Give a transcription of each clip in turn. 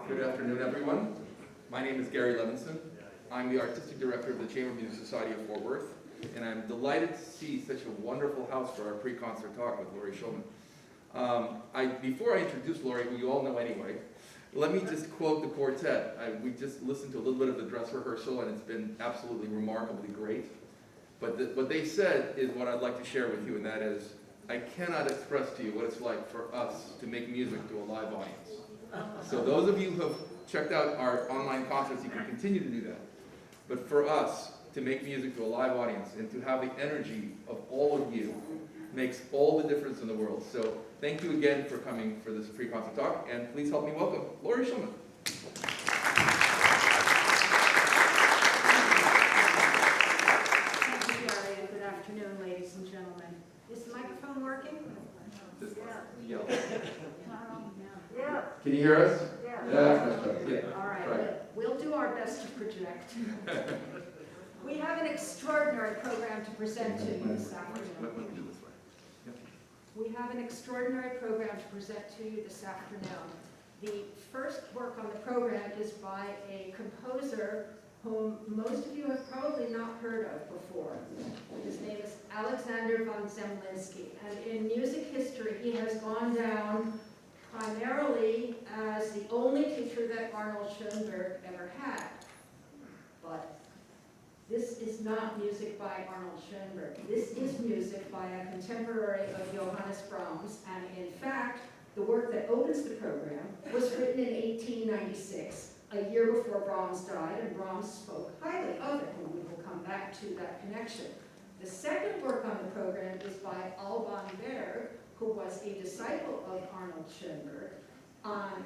Good afternoon, everyone. My name is Gary Levinson. I'm the Artistic Director of the Chamber Music Society of Fort Worth, and I'm delighted to see such a wonderful house for our pre-concert talk with Laurie Shulman. Before I introduce Laurie, who you all know anyway, let me just quote the quartet. We just listened to a little bit of the dress rehearsal, and it's been absolutely remarkably great. But what they said is what I'd like to share with you, and that is, I cannot express to you what it's like for us to make music to a live audience. So those of you who have checked out our online concerts, you can continue to do that. But for us, to make music to a live audience and to have the energy of all of you makes all the difference in the world. So thank you again for coming for this pre-concert talk, and please help me welcome Laurie Shulman. Thank you, Gary, and good afternoon, ladies and gentlemen. Is the microphone working? Yeah. Yeah. Can you hear us? Yeah. Yeah. All right. Right. We'll do our best to project. We have an extraordinary program to present to you this afternoon. We have an extraordinary program to present to you this afternoon. The first work on the program is by a composer whom most of you have probably not heard of before. His name is Alexander von Zemlinsky, and in music history he has gone down primarily as the only teacher that Arnold Schoenberg ever had. But this is not music by Arnold Schoenberg. This is music by a contemporary of Johannes Brahms, and in fact, the work that opens the program was written in 1896, a year before Brahms died, and Brahms spoke highly of it, and we will come back to that connection. The second work on the program is by Alban Berg, who was a disciple of Arnold Schoenberg,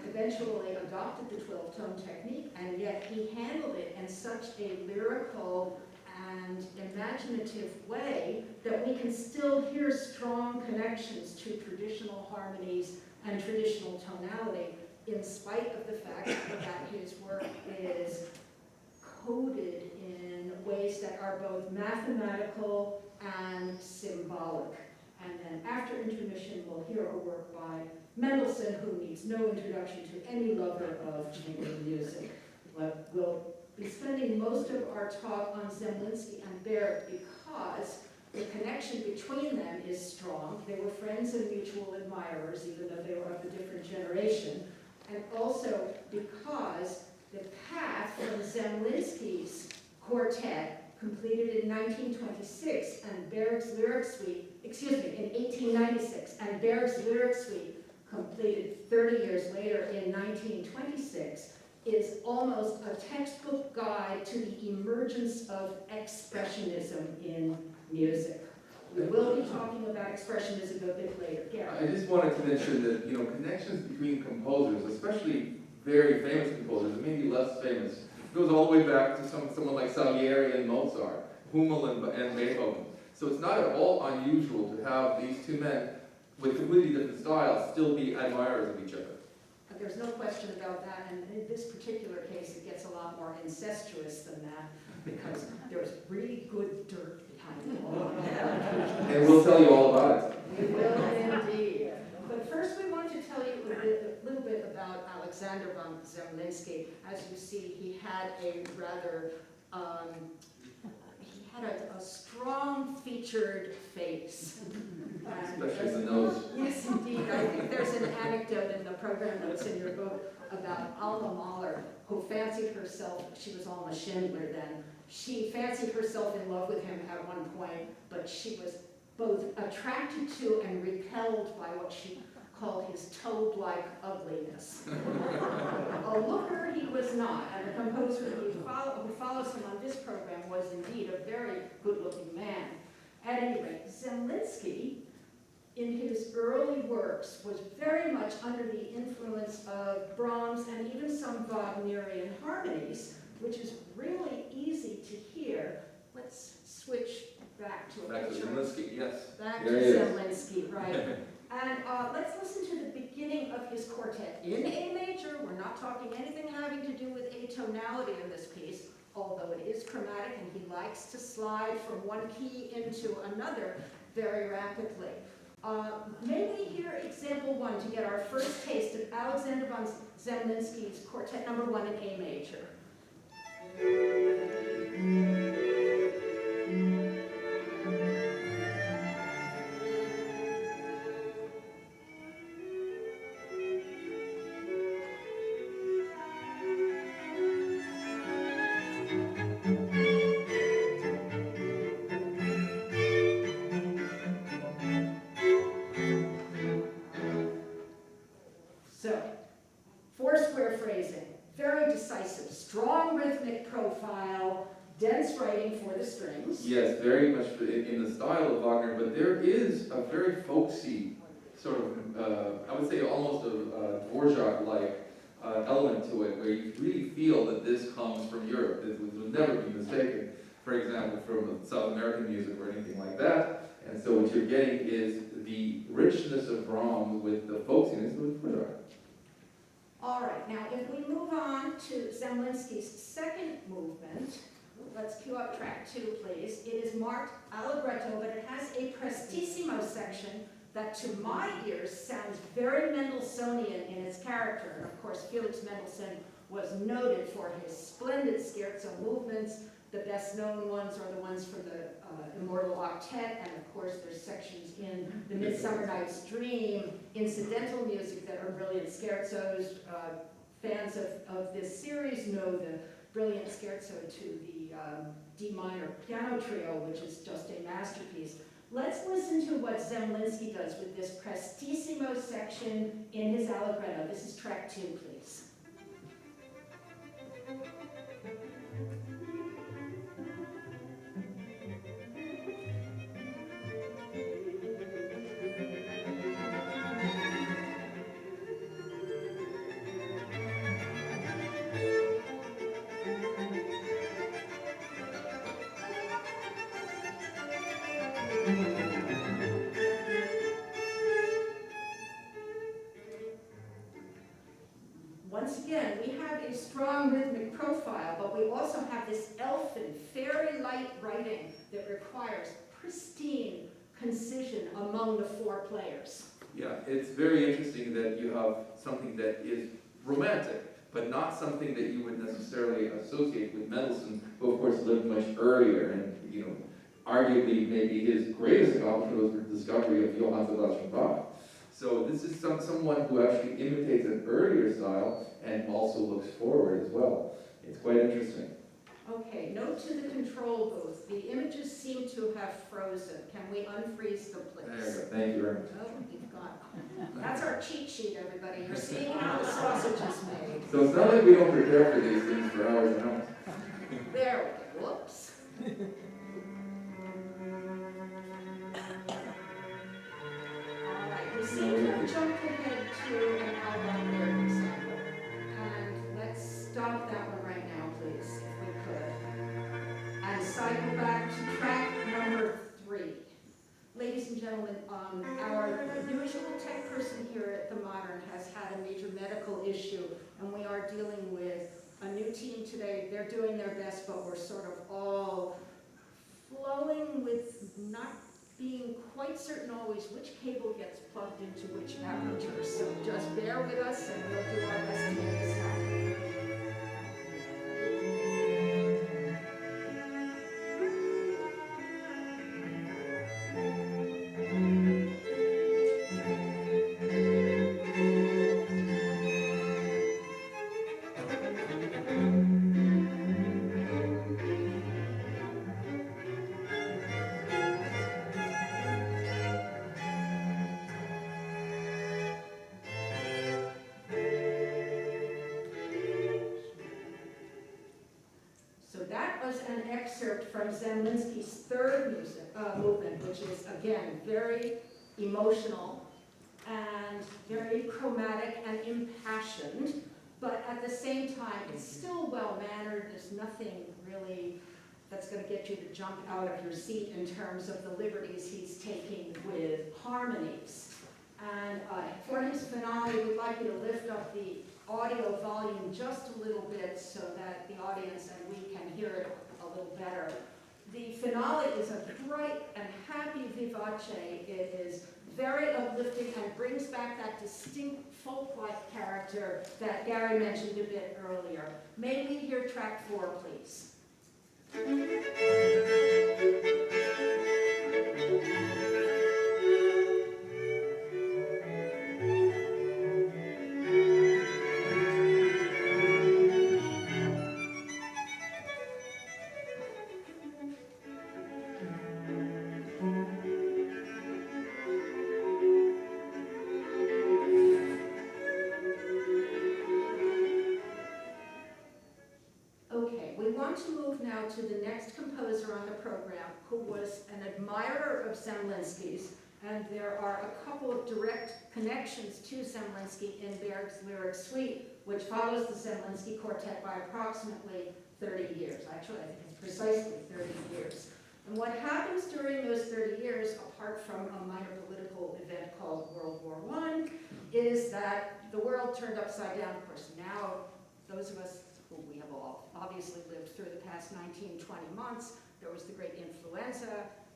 eventually adopted the 12-tone technique, and yet he handled it in such a lyrical and imaginative way that we can still hear strong connections to traditional harmonies and traditional tonality, in spite of the fact that his work is coded in ways that are both mathematical and symbolic. And then after intermission, we'll hear a work by Mendelssohn, who needs no introduction to any lover of chamber music. But we'll be spending most of our talk on Zemlinsky and Berg because the connection between them is strong. They were friends and mutual admirers, even though they were of a different generation. And also because the path from Zemlinsky's quartet, completed in 1926, and Berg's lyric suite, in 1896, and Berg's lyric suite, completed 30 years later in 1926, is almost a textbook guide to the emergence of Expressionism in music. We will be talking about Expressionism a bit later. Gary. I just wanted to mention that, connections between composers, especially very famous composers, maybe less famous, goes all the way back to someone like Salieri and Mozart, Hummel and Beethoven. So it's not at all unusual to have these two men with completely different styles still be admirers of each other. There's no question about that, and in this particular case it gets a lot more incestuous than that, because there's really good dirt behind it all. And we'll tell you all about it. We will indeed. But first we want to tell you a little bit about Alexander von Zemlinsky. As you see, he had a rather, a strong featured face. Especially the nose. Yes, indeed. I think there's an anecdote in the program notes in your book about Alma Mahler, who fancied herself, she was Alma Schindler then, she fancied herself in love with him at one point, but she was both attracted to and repelled by what she called his toad-like ugliness. A looker he was not, and the composer who follows him on this program was indeed a very good-looking man. At any rate, Zemlinsky, in his early works, was very much under the influence of Brahms and even some Wagnerian harmonies, which is really easy to hear. Let's switch back to a picture. Zemlinsky, yes. Back to Zemlinsky, right. And let's listen to the beginning of his quartet in A major. We're not talking anything having to do with atonality in this piece, although it is chromatic and he likes to slide from one key into another very rapidly. May we hear example 1 to get our first taste of Alexander von Zemlinsky's Quartet No. 1 in A major. So, four-square phrasing, very decisive, strong rhythmic profile, dense writing for the strings. Yes, very much in the style of Wagner, but there is a very folksy sort of, I would say almost a Dvorak-like element to it, where you really feel that this comes from Europe. This would never be mistaken, for example, from South American music or anything like that. And so what you're getting is the richness of Brahms with the folksiness of Dvorak. All right, now if we move on to Zemlinsky's second movement, let's cue up track 2, please. It is marked allegretto, but it has a prestissimo section that to my ears sounds very Mendelssohnian in its character. And of course, Felix Mendelssohn was noted for his splendid scherzo movements. The best known ones are the ones from the Immortal Octet, and of course there's sections in the Midsummer Night's Dream, incidental music that are brilliant scherzos. Fans of this series know the brilliant scherzo to the D minor piano trio, which is just a masterpiece. Let's listen to what Zemlinsky does with this prestissimo section in his allegretto. This is track 2, please. Once again, we have a strong rhythmic profile, but we also have this elfin, fairy-light writing that requires pristine concision among the 4 players. Yeah, it's very interesting that you have something that is romantic, but not something that you would necessarily associate with Mendelssohn, who of course lived much earlier, and arguably maybe his greatest accomplishment was the discovery of Johann Sebastian Bach. So this is someone who actually imitates an earlier style and also looks forward as well. It's quite interesting. Okay, note to the control booth. The images seem to have frozen. Can we unfreeze them, please? There you go. Thank you very much. Oh, we've got. That's our cheat sheet, everybody. You're seeing how the sausage is made. So it's not like we don't prepare for these things for hours and hours. There we go. Whoops. All right, we seem to have jumped ahead to an Alban Berg example. And let's stop that one right now, please, if we could. And cycle back to track number 3. Ladies and gentlemen, our usual tech person here at the Modern has had a major medical issue, and we are dealing with a new team today. They're doing their best, but we're sort of all flowing with not being quite certain always which cable gets plugged into which aperture. So just bear with us, and we'll do our best to make this happen. An excerpt from Zemlinsky's third movement, which is, again, very emotional and very chromatic and impassioned, but at the same time, it's still well-mannered. There's nothing really that's going to get you to jump out of your seat in terms of the liberties he's taking with harmonies. And for his finale, we'd like you to lift up the audio volume just a little bit so that the audience and we can hear it a little better. The finale is a bright and happy vivace. It is very uplifting, and brings back that distinct folk-like character that Gary mentioned a bit earlier. May we hear track 4, please? To move now to the next composer on the program, who was an admirer of Zemlinsky's, and there are a couple of direct connections to Zemlinsky in Berg's lyric suite, which follows the Zemlinsky quartet by approximately 30 years. Actually, I think it's precisely 30 years. And what happens during those 30 years, apart from a minor political event called World War I, is that the world turned upside down. Of course, now those of us who we have all obviously lived through the past 19, 20 months. There was the great influenza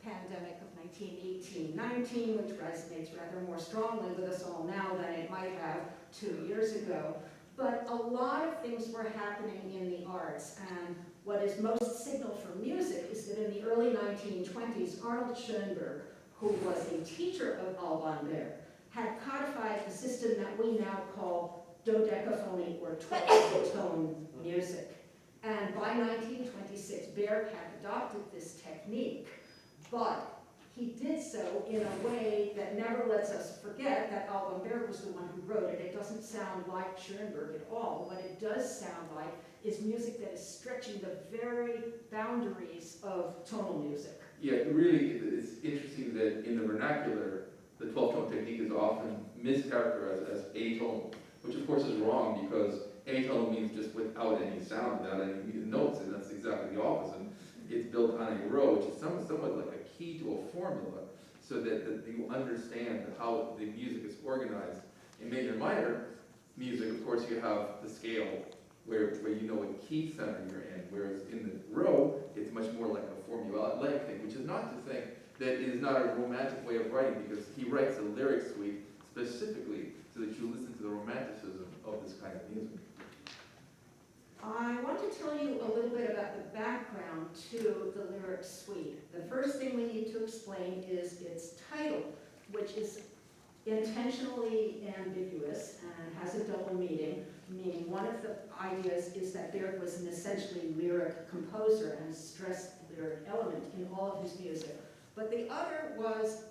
pandemic of 1918-19, which resonates rather more strongly with us all now than it might have 2 years ago. But a lot of things were happening in the arts, and what is most signal for music is that in the early 1920s, Arnold Schoenberg, who was a teacher of Alban Berg, had codified the system that we now call dodecaphonic or 12-tone music. And by 1926, Berg had adopted this technique, but he did so in a way that never lets us forget that Alban Berg was the one who wrote it. It doesn't sound like Schoenberg at all. What it does sound like is music that is stretching the very boundaries of tonal music. Yeah, really, it's interesting that in the vernacular, the 12-tone technique is often mischaracterized as atonal, which of course is wrong, because atonal means just without any sound, without any notes, and that's exactly the opposite. It's built on a row, which is somewhat like a key to a formula, so that you understand how the music is organized. In major and minor music, of course, you have the scale, where you know what key center you're in, whereas in the row, it's much more like a formulaic thing, which is not to think that it is not a romantic way of writing, because he writes a lyric suite specifically so that you listen to the romanticism of this kind of music. I want to tell you a little bit about the background to the lyric suite. The first thing we need to explain is its title, which is intentionally ambiguous and has a double meaning. Meaning one of the ideas is that Berg was an essentially lyric composer and stressed lyric element in all of his music. But the other was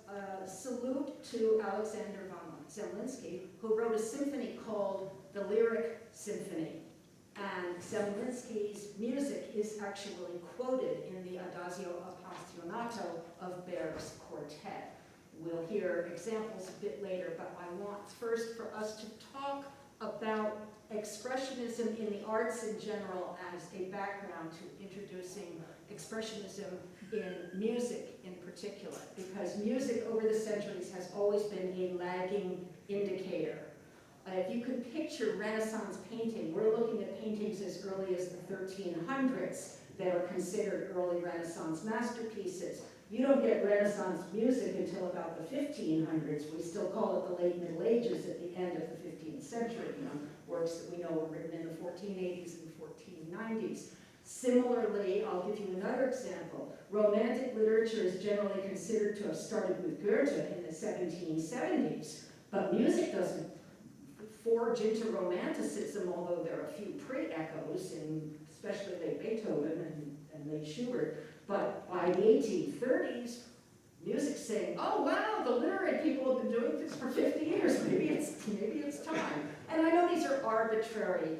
a salute to Alexander von Zemlinsky, who wrote a symphony called the Lyric Symphony. And Zemlinsky's music is actually quoted in the Adagio Appassionato of Berg's quartet. We'll hear examples a bit later, but I want first for us to talk about Expressionism in the arts in general as a background to introducing Expressionism in music in particular, because music over the centuries has always been a lagging indicator. If you can picture Renaissance painting, we're looking at paintings as early as the 1300s that are considered early Renaissance masterpieces. You don't get Renaissance music until about the 1500s. We still call it the late Middle Ages at the end of the 15th century. Works that we know were written in the 1480s and 1490s. Similarly, I'll give you another example. Romantic literature is generally considered to have started with Goethe in the 1770s, but music doesn't forge into Romanticism, although there are a few pre-echoes, especially late Beethoven and late Schubert. But by the 1830s, music's saying, oh wow, the literary people have been doing this for 50 years, maybe it's time. And I know these are arbitrary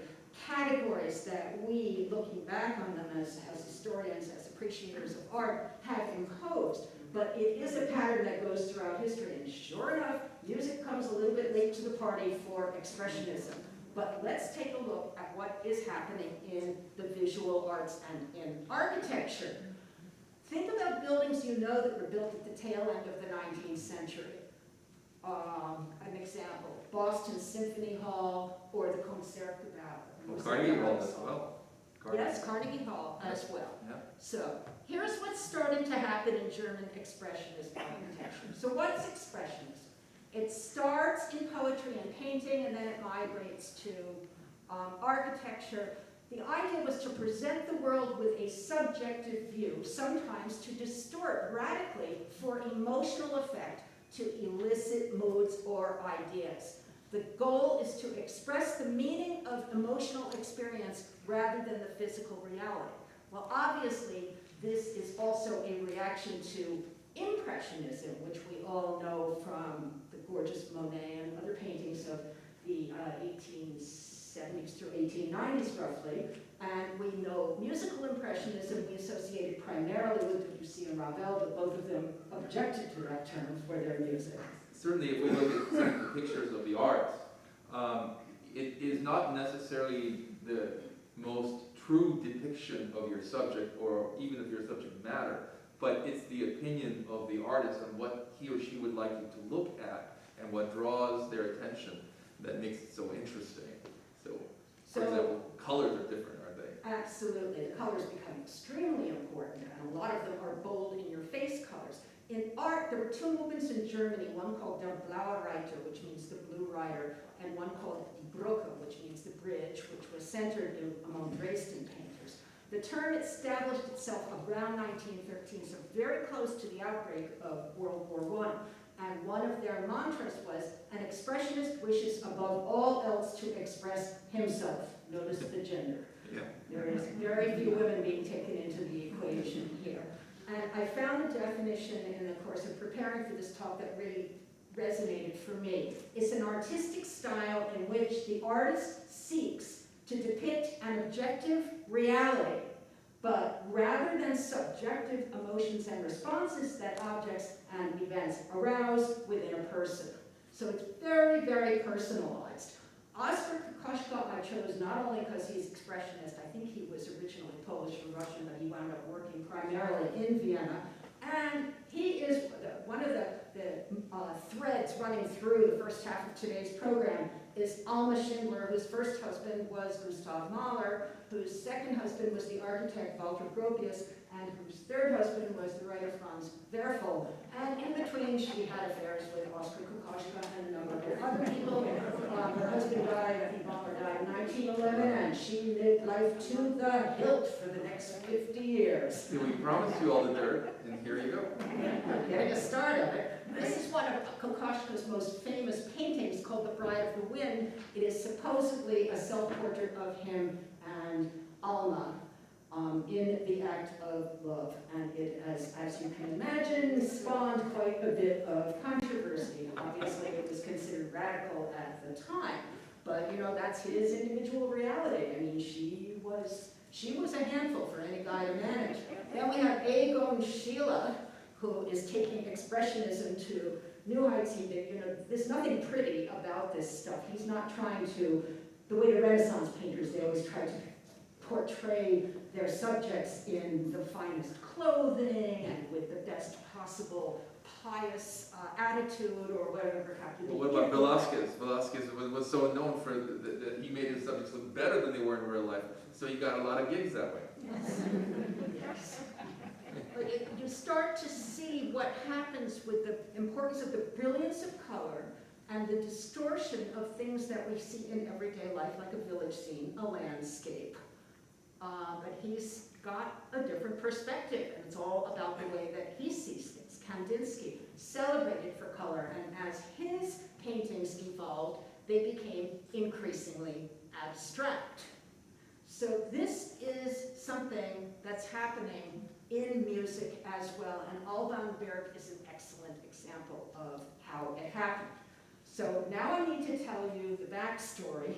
categories that we, looking back on them as historians, as appreciators of art, have imposed. But it is a pattern that goes throughout history, and sure enough, music comes a little bit late to the party for Expressionism. But let's take a look at what is happening in the visual arts and in architecture. Think about buildings you know that were built at the tail end of the 19th century. An example, Boston Symphony Hall or the Concertgebouw. Carnegie Hall as well. Yes, Carnegie Hall as well. Yeah. So here's what's starting to happen in German Expressionist architecture. So what's Expressionist? It starts in poetry and painting, and then it migrates to architecture. The idea was to present the world with a subjective view, sometimes to distort radically for emotional effect, to elicit moods or ideas. The goal is to express the meaning of emotional experience rather than the physical reality. Well, obviously, this is also a reaction to Impressionism, which we all know from the gorgeous Monet and other paintings of the 1870s through 1890s, roughly. And we know musical Impressionism we associated primarily with Debussy and Ravel, but both of them objected to that term for their music. Certainly, if we look at some of the pictures of the arts, it is not necessarily the most true depiction of your subject or even of your subject matter, but it's the opinion of the artist and what he or she would like you to look at and what draws their attention that makes it so interesting. So, for example, colors are different, aren't they? Absolutely. The colors become extremely important, and a lot of them are bold in-your-face colors. In art, there were two movements in Germany, one called Der Blaue Reiter, which means the blue rider, and one called Die Brücke, which means the bridge, which was centered among Dresden painters. The term established itself around 1913, so very close to the outbreak of World War I. And one of their mantras was, an expressionist wishes above all else to express himself. Notice the gender. Yeah. There is very few women being taken into the equation here. And I found a definition in the course of preparing for this talk that really resonated for me. It's an artistic style in which the artist seeks to depict an objective reality, but rather than subjective emotions and responses that objects and events arouse within a person. So it's very, very personalized. Oskar Kokoschka I chose not only because he's expressionist, I think he was originally Polish and Russian, but he wound up working primarily in Vienna. And he is one of the threads running through the first half of today's program is Alma Schindler, whose first husband was Gustav Mahler, whose second husband was the architect Walter Gropius, and whose third husband was the writer Franz Werfel. And in between, she had affairs with Oskar Kokoschka and a number of other people. Her husband died, I think Mahler died in 1911, and she lived life to the hilt for the next 50 years. We promised you all the dirt, and here you go. Getting a start of it. This is one of Kokoschka's most famous paintings called The Bride of the Wind. It is supposedly a self-portrait of him and Alma in the act of love. And it, as you can imagine, spawned quite a bit of controversy. Obviously, it was considered radical at the time. But, you know, that's his individual reality. I mean, she was a handful for any guy to manage. Then we have Egon Schick, who is taking expressionism to new heights. There's nothing pretty about this stuff. He's not trying to, the way the Renaissance painters, they always try to portray their subjects in the finest clothing and with the best possible pious attitude or whatever happened. Well, what about Velázquez? Velázquez was so known for that he made his subjects look better than they were in real life. So you got a lot of gigs that way. Yes. Yes. But you start to see what happens with the importance of the brilliance of color and the distortion of things that we see in everyday life, like a village scene, a landscape. But he's got a different perspective, and it's all about the way that he sees things. Kandinsky celebrated for color, and as his paintings evolved, they became increasingly abstract. So this is something that's happening in music as well, and Alban Berg is an excellent example of how it happened. So now I need to tell you the backstory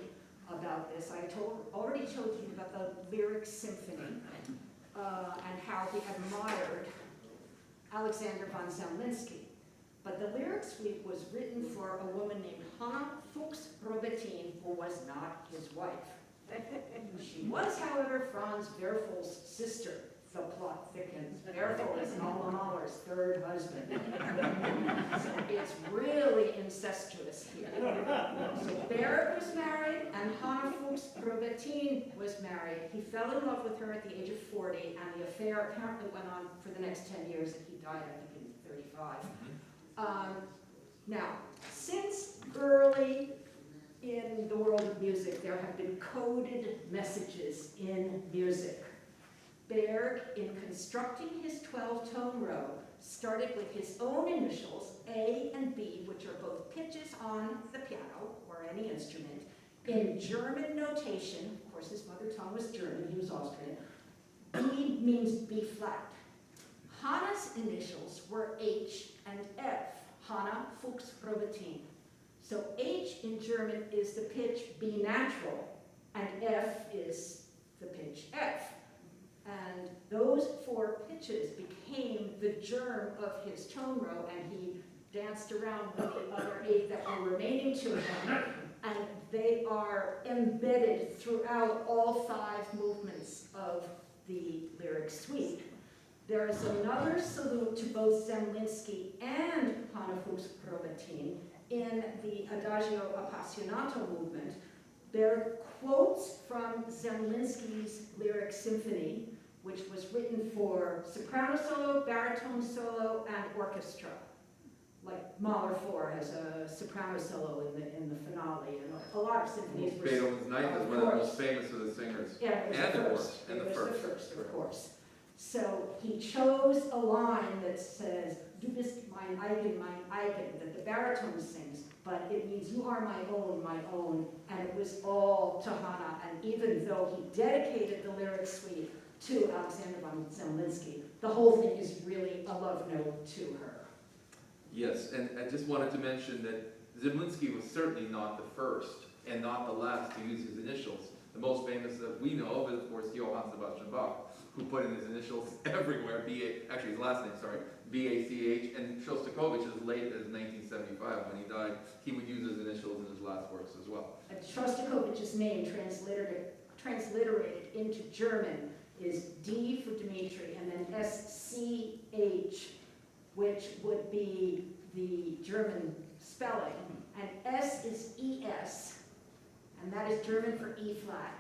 about this. I already told you about the Lyric Symphony and how he admired Alexander von Zemlinsky. But the Lyric Suite was written for a woman named Hanna Fuchs-Robetin, who was not his wife. She was, however, Franz Werfel's sister. The plot thickens. Werfel is Alma Mahler's third husband. So it's really incestuous here. So Berg was married, and Hanna Fuchs-Robetin was married. He fell in love with her at the age of 40, and the affair apparently went on for the next 10 years, and he died, I think, in 35. Now, since early in the world of music, there have been coded messages in music. Berg, in constructing his 12-tone row, started with his own initials, A and B, which are both pitches on the piano or any instrument, in German notation. Of course, his mother tongue was German, he was Austrian. B means B flat. Hanna's initials were H and F, Hanna Fuchs Probetin. So H in German is the pitch B natural, and F is the pitch F. And those four pitches became the germ of his tone row, and he danced around with the other 8 that were remaining to him, and they are embedded throughout all 5 movements of the lyric suite. There is another salute to both Zemlinsky and Hanna Fuchs Probetin in the Adagio Appassionato movement. Berg quotes from Zemlinsky's lyric symphony, which was written for soprano solo, baritone solo, and orchestra. Like Mahler 4 has a soprano solo in the finale, and a lot of symphonies were. Beethoven's Ninth is one of the most famous of the singers. Yeah, it was And the the first. first. And It the was first. the first, of course. So he chose a line that says, "Du bist mein eigen," that the baritone sings, but it means "you are my own," and it was all to Hanna. And even though he dedicated the lyric suite to Alexander von Zemlinsky, the whole thing is really a love note to her. Yes, and I just wanted to mention that Zemlinsky was certainly not the first and not the last to use his initials. The most famous that we know of is, of course, Johann Sebastian Bach, who put in his initials everywhere, actually his last name, sorry, B-A-C-H, and Shostakovich, as late as 1975, when he died, he would use his initials in his last works as well. And Shostakovich's name transliterated into German is D for Dmitri, and then S-C-H, which would be the German spelling, and S is E-S, and that is German for E flat,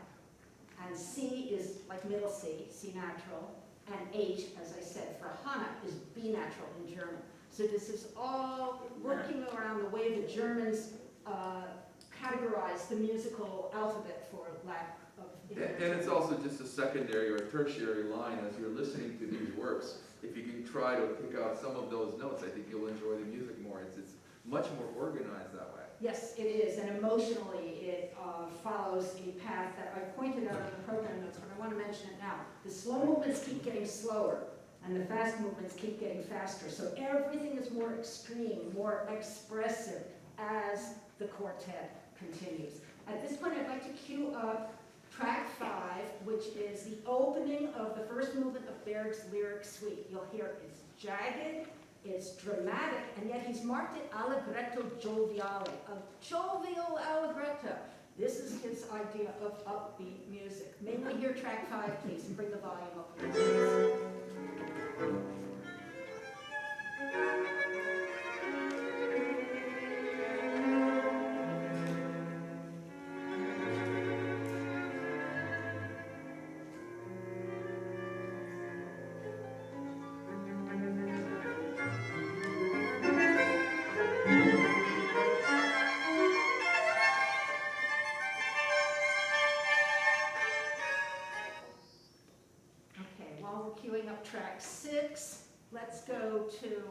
and C is like middle C, C natural, and H, as I said, for Hanna is B natural in German. So this is all working around the way the Germans categorize the musical alphabet, for lack of. And it's also just a secondary or a tertiary line as you're listening to these works. If you can try to pick out some of those notes, I think you'll enjoy the music more. It's much more organized that way. Yes, it is, and emotionally it follows a path that I pointed out in the program notes, but I want to mention it now. The slow movements keep getting slower, and the fast movements keep getting faster. So everything is more extreme, more expressive as the quartet continues. At this point, I'd like to cue up track 5, which is the opening of the first movement of Berg's lyric suite. You'll hear it's jagged, it's dramatic, and yet he's marked it allegretto joviale, a jovial allegretto. This is his idea of upbeat music. May we hear track 5, please, and bring the volume up, please. Queuing up track 6. Let's go to,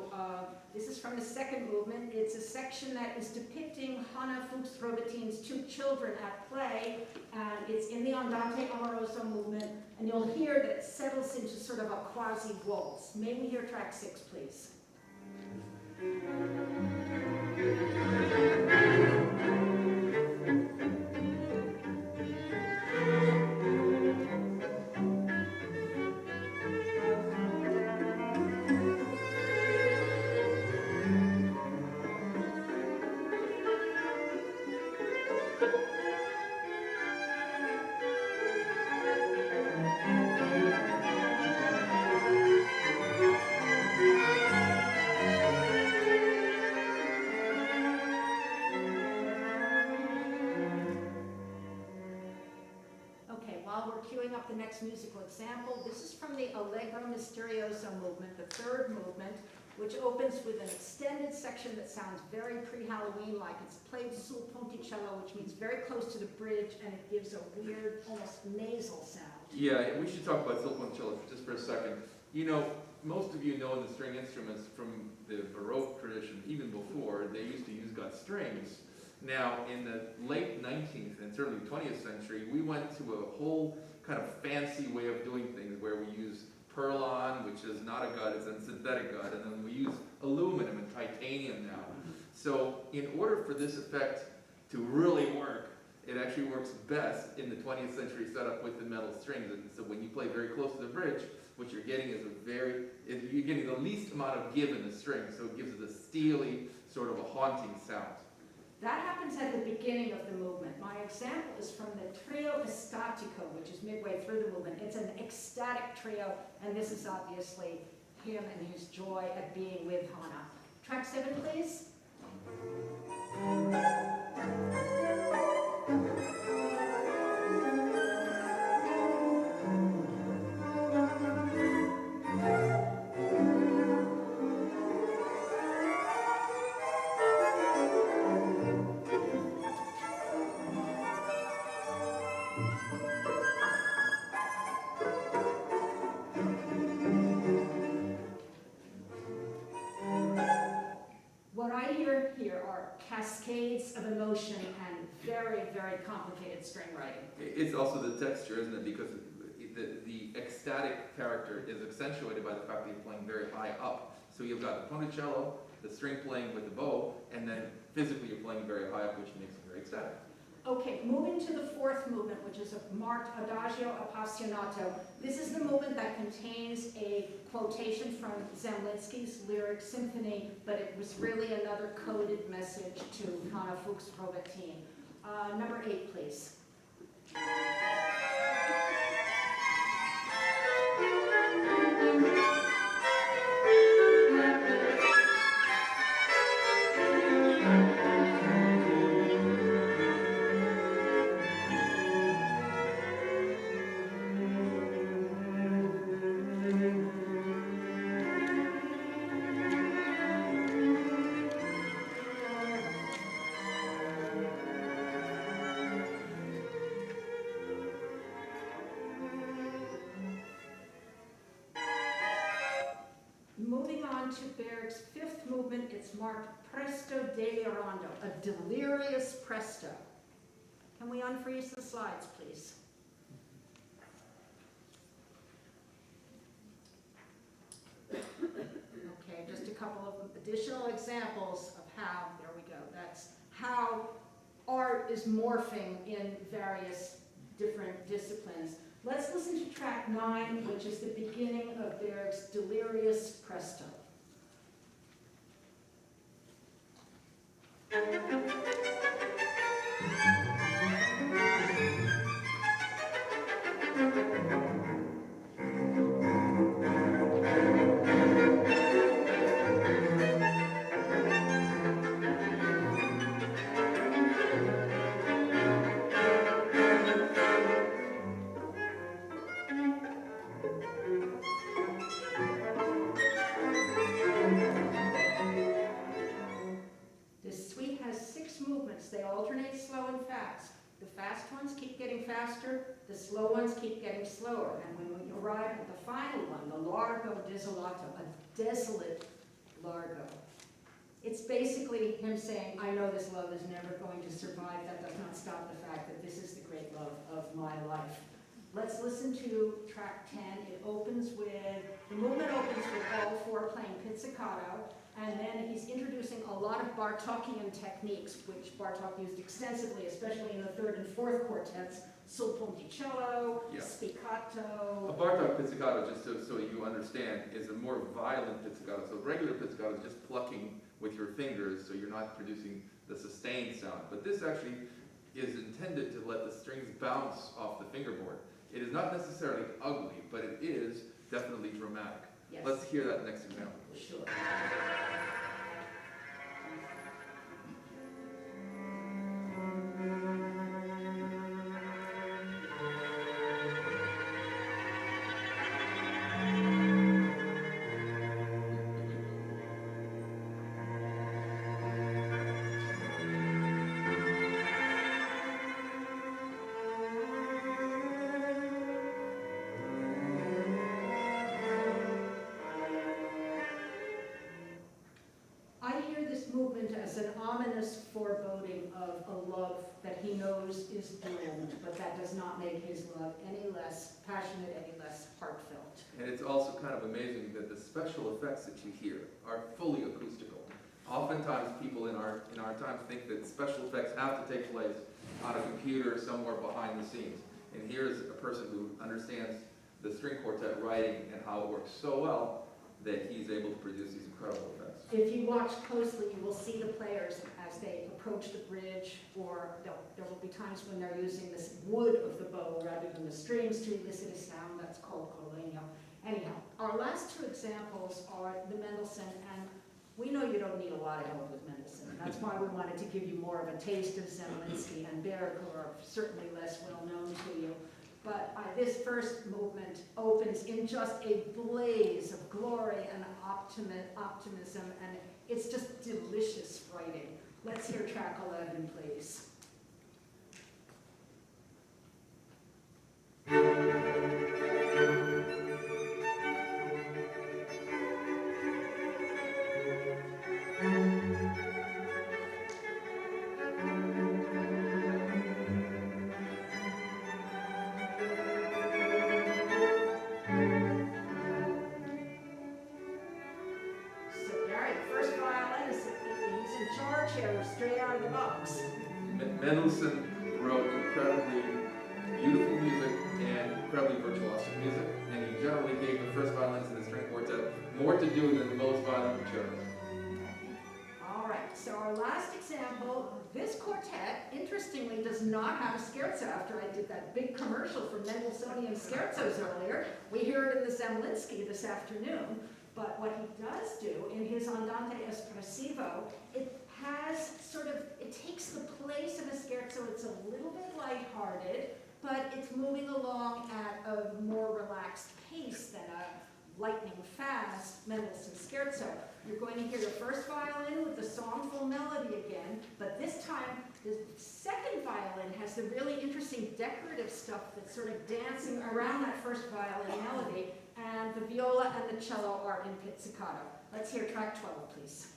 this is from the second movement. It's a section that is depicting Hanna Fuchs Probetin's 2 children at play, and it's in the Andante Amoroso movement, and you'll hear that it settles into sort of a quasi-waltz. May we hear track 6, please? Up the next musical example. This is from the Allegro Misterioso movement, the third movement. which opens with an extended section that sounds very pre-Halloween-like. It's played sul ponticello, which means very close to the bridge, and it gives a weird, almost nasal sound. Yeah, we should talk about sul ponticello just for a second. You know, most of you know the string instruments from the Baroque tradition, even before, they used to use gut strings. Now, in the late 19th and certainly 20th century, we went to a whole kind of fancy way of doing things where we use Perlon, which is not a gut, it's a synthetic gut, and then we use aluminum and titanium now. So in order for this effect to really work, it actually works best in the 20th century setup with the metal strings. And so when you play very close to the bridge, what you're getting is you're getting the least amount of give in the string, so it gives it a steely, sort of a haunting sound. That happens at the beginning of the movement. My example is from the trio estatico, which is midway through the movement. It's an ecstatic trio, and this is obviously him and his joy at being with Hannah. Track 7, please. What I hear here are cascades of emotion and very, very complicated string writing. It's also the texture, isn't it? Because the ecstatic character is accentuated by the fact that you're playing very high up. So you've got the ponticello, the string playing with the bow, and then physically you're playing very high up, which makes it very ecstatic. Okay, moving to the fourth movement, which is a marked Adagio Appassionato. This is the movement that contains a quotation from Zemlinsky's lyric symphony, but it was really another coded message to Hannah Fuchs Robertin. Number 8, please. Moving on to Berg's fifth movement, it's marked Presto delirando, a delirious presto. Can we unfreeze the slides, please? Okay, just a couple of additional examples of how, there we go, that's how art is morphing in various different disciplines. Let's listen to track 9, which is the beginning of Berg's delirious presto. They alternate slow and fast. The fast ones keep getting faster, the slow ones keep getting slower. And when we arrive at the final one, the largo desolato, a desolate largo, it's basically him saying, I know this love is never going to survive. That does not stop the fact that this is the great love of my life. Let's listen to track 10. It opens with, the movement opens with all four playing pizzicato, and then he's introducing a lot of Bartokian techniques, which Bartok used extensively, especially in the third and fourth quartets, sul ponticello, spiccato. A Bartok pizzicato, just so you understand, is a more violent pizzicato. So regular pizzicato is just plucking with your fingers, so you're not producing the sustained sound. But this actually is intended to let the strings bounce off the fingerboard. It is not necessarily ugly, but it is definitely dramatic. Yes. Let's hear that next example. Sure. ominous foreboding of a love that he knows is doomed, but that does not make his love any less passionate, any less heartfelt. And it's also kind of amazing that the special effects that you hear are fully acoustical. Oftentimes people in our times think that special effects have to take place on a computer somewhere behind the scenes. And here's a person who understands the string quartet writing and how it works so well that he's able to produce these incredible effects. If you watch closely, you will see the players as they approach the bridge, or there will be times when they're using this wood of the bow rather than the strings to elicit a sound that's called collegno. Anyhow, our last two examples are the Mendelssohn, and we know you don't need a lot of help with Mendelssohn. That's why we wanted to give you more of a taste of Zemlinsky and Berg, who are certainly less well known to you. But this first movement opens in just a blaze of glory and optimism, and it's just delicious writing. Let's hear track 11, please. Straight out of the box. Mendelssohn wrote incredibly beautiful music and incredibly virtuosic music, and he generally gave the first violins in the string quartet more to do than most violin concertos. All right, so our last example, this quartet, interestingly, does not have a scherzo. After I did that big commercial for Mendelssohnian scherzos earlier, we hear it in the Zemlinsky this afternoon. But what he does do in his Andante Espressivo, it has it takes the place of a scherzo. It's a little bit lighthearted, but it's moving along at a more relaxed pace than a lightning fast Mendelssohn scherzo. You're going to hear the first violin with the songful melody again, but this time the second violin has the really interesting decorative stuff that's sort of dancing around that first violin melody, and the viola and the cello are in pizzicato. Let's hear track 12, please.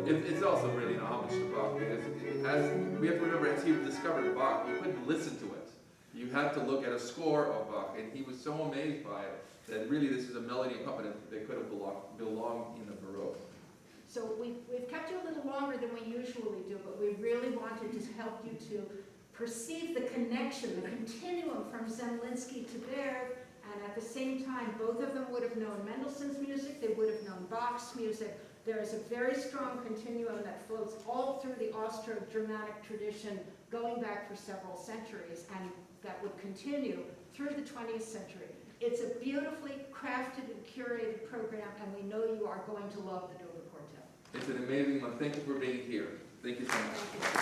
It's also really an homage to Bach, because we have to remember, as he discovered Bach, you couldn't listen to it. You had to look at a score of Bach, and he was so amazed by it that really this is a melody accompaniment that could have belonged in the Baroque. So we've kept you a little longer than we usually do, but we really wanted to help you to perceive the connection, the continuum from Zemlinsky to Berg, and at the same time, both of them would have known Mendelssohn's music, they would have known Bach's music. There is a very strong continuum that flows all through the Austro-Germanic tradition, going back for several centuries, and that would continue through the 20th century. It's a beautifully crafted and curated program, and we know you are going to love the Nouveau Quartet. It's an amazing one. Thank you for being here. Thank you so much.